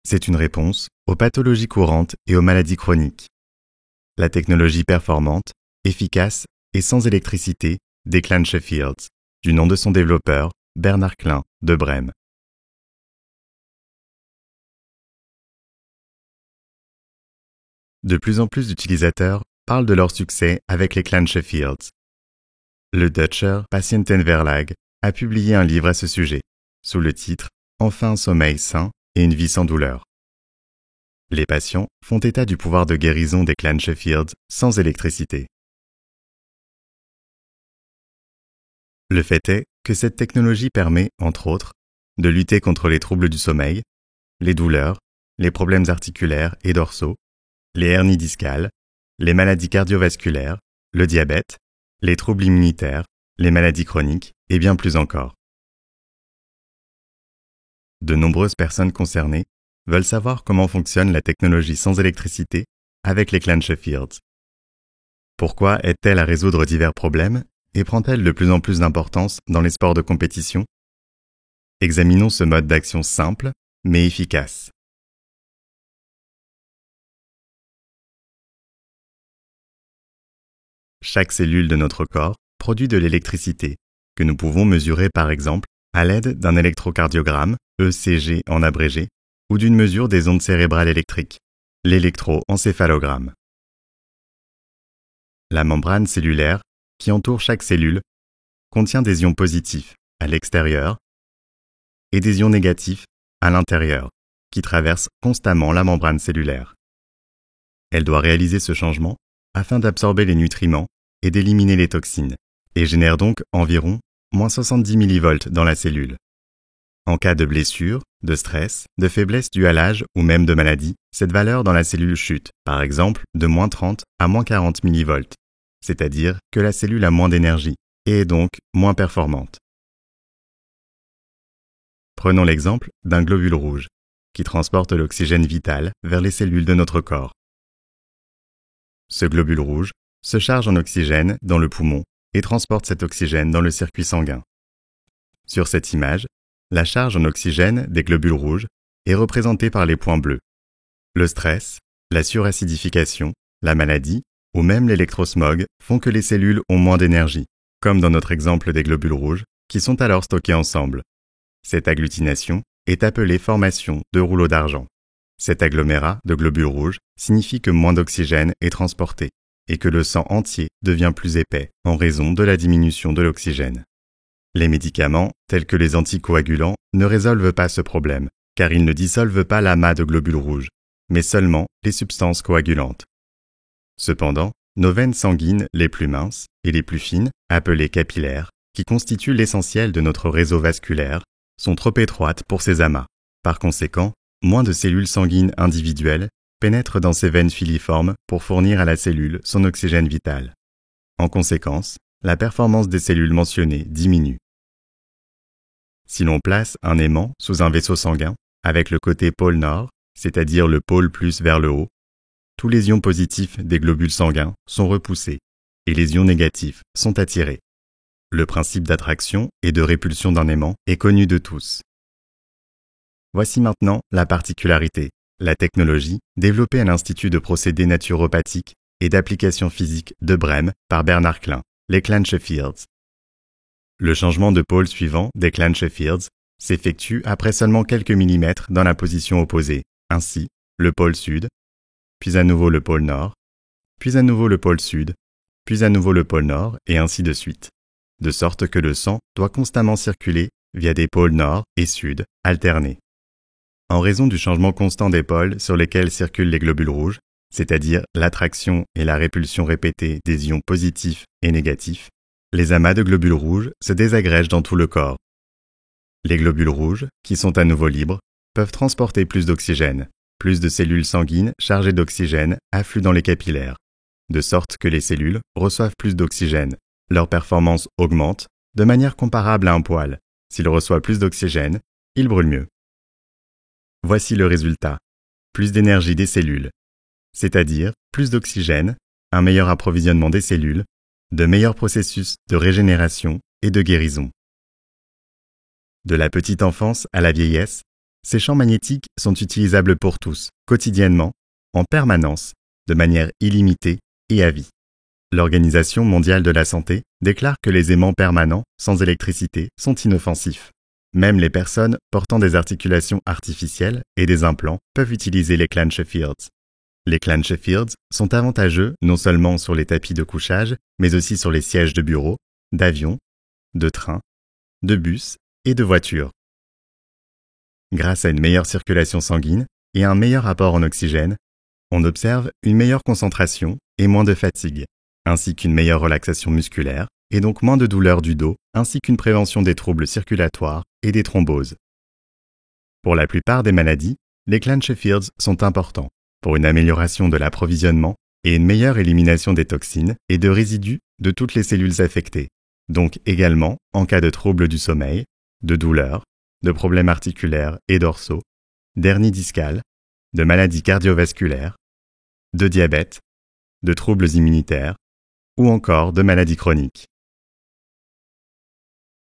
c'est une réponse aux pathologies courantes et aux maladies chroniques. La technologie performante, efficace et sans électricité des Clanche Fields, du nom de son développeur, Bernard Klein de Brême. De plus en plus d'utilisateurs parlent de leur succès avec les Clanche Fields. Le Deutscher Patientenverlag a publié un livre à ce sujet, sous le titre « Enfin un sommeil sain et une vie sans douleur ». Les patients font état du pouvoir de guérison des Clanche Fields sans électricité. Le fait est que cette technologie permet, entre autres, de lutter contre les troubles du sommeil, les douleurs, les problèmes articulaires et dorsaux, les hernies discales, les maladies cardiovasculaires, le diabète, les troubles immunitaires, les maladies chroniques et bien plus encore. De nombreuses personnes concernées veulent savoir comment fonctionne la technologie sans électricité avec les Clanche Fields. Pourquoi aide-t-elle à résoudre divers problèmes et prend-elle de plus en plus d'importance dans les sports de compétition? Examinons ce mode d'action simple mais efficace. Chaque cellule de notre corps produit de l'électricité, que nous pouvons mesurer par exemple à l'aide d'un électrocardiogramme, ECG en abrégé, ou d'une mesure des ondes cérébrales électriques, l'électroencéphalogramme. La membrane cellulaire, qui entoure chaque cellule, contient des ions positifs à l'extérieur et des ions négatifs à l'intérieur, qui traversent constamment la membrane cellulaire. Elle doit réaliser ce changement afin d'absorber les nutriments et d'éliminer les toxines, et génère donc environ moins 70 mV dans la cellule. En cas de blessure, de stress, de faiblesse due à l'âge ou même de maladie, cette valeur dans la cellule chute, par exemple de moins 30 à moins 40 mV, c'est-à-dire que la cellule a moins d'énergie et est donc moins performante. Prenons l'exemple d'un globule rouge, qui transporte l'oxygène vital vers les cellules de notre corps. Ce globule rouge se charge en oxygène dans le poumon et transporte cet oxygène dans le circuit sanguin. Sur cette image, la charge en oxygène des globules rouges est représentée par les points bleus. Le stress, la suracidification, la maladie ou même l'électrosmog font que les cellules ont moins d'énergie, comme dans notre exemple des globules rouges, qui sont alors stockés ensemble. Cette agglutination est appelée formation de rouleaux d'argent. Cet agglomérat de globules rouges signifie que moins d'oxygène est transporté et que le sang entier devient plus épais en raison de la diminution de l'oxygène. Les médicaments, tels que les anticoagulants, ne résolvent pas ce problème, car ils ne dissolvent pas l'amas de globules rouges, mais seulement les substances coagulantes. Cependant, nos veines sanguines les plus minces et les plus fines, appelées capillaires, qui constituent l'essentiel de notre réseau vasculaire, sont trop étroites pour ces amas. Par conséquent, moins de cellules sanguines individuelles pénètrent dans ces veines filiformes pour fournir à la cellule son oxygène vital. En conséquence, la performance des cellules mentionnées diminue. Si l'on place un aimant sous un vaisseau sanguin, avec le côté pôle nord, c'est-à-dire le pôle plus vers le haut, tous les ions positifs des globules sanguins sont repoussés et les ions négatifs sont attirés. Le principe d'attraction et de répulsion d'un aimant est connu de tous. Voici maintenant la particularité, la technologie développée à l'Institut de procédés naturopathiques et d'applications physiques de Brême par Bernard Klein, les Clanche Fields. Le changement de pôle suivant des Clanche Fields s'effectue après seulement quelques millimètres dans la position opposée, ainsi le pôle sud, puis à nouveau le pôle nord, puis à nouveau le pôle sud, puis à nouveau le pôle nord et ainsi de suite, de sorte que le sang doit constamment circuler via des pôles nord et sud alternés. En raison du changement constant des pôles sur lesquels circulent les globules rouges, c'est-à-dire l'attraction et la répulsion répétée des ions positifs et négatifs, les amas de globules rouges se désagrègent dans tout le corps. Les globules rouges, qui sont à nouveau libres, peuvent transporter plus d'oxygène. Plus de cellules sanguines chargées d'oxygène affluent dans les capillaires, de sorte que les cellules reçoivent plus d'oxygène. Leur performance augmente de manière comparable à un poêle. S'il reçoit plus d'oxygène, il brûle mieux. Voici le résultat. Plus d'énergie des cellules, c'est-à-dire plus d'oxygène, un meilleur approvisionnement des cellules, de meilleurs processus de régénération et de guérison. De la petite enfance à la vieillesse, Ces champs magnétiques sont utilisables pour tous, quotidiennement, en permanence, de manière illimitée et à vie. L'Organisation mondiale de la santé déclare que les aimants permanents sans électricité sont inoffensifs. Même les personnes portant des articulations artificielles et des implants peuvent utiliser les Clanche Fields. Les Clanche Fields sont avantageux non seulement sur les tapis de couchage, mais aussi sur les sièges de bureau, d'avion, de train, de bus et de voiture. Grâce à une meilleure circulation sanguine et un meilleur apport en oxygène, on observe une meilleure concentration et moins de fatigue, ainsi qu'une meilleure relaxation musculaire et donc moins de douleurs du dos, ainsi qu'une prévention des troubles circulatoires et des thromboses. Pour la plupart des maladies, les Clanche Fields sont importants pour une amélioration de l'approvisionnement et une meilleure élimination des toxines et de résidus de toutes les cellules affectées, donc également en cas de troubles du sommeil, de douleurs, de problèmes articulaires et dorsaux, d'hernie discale, de maladies cardiovasculaires, de diabète, de troubles immunitaires ou encore de maladies chroniques.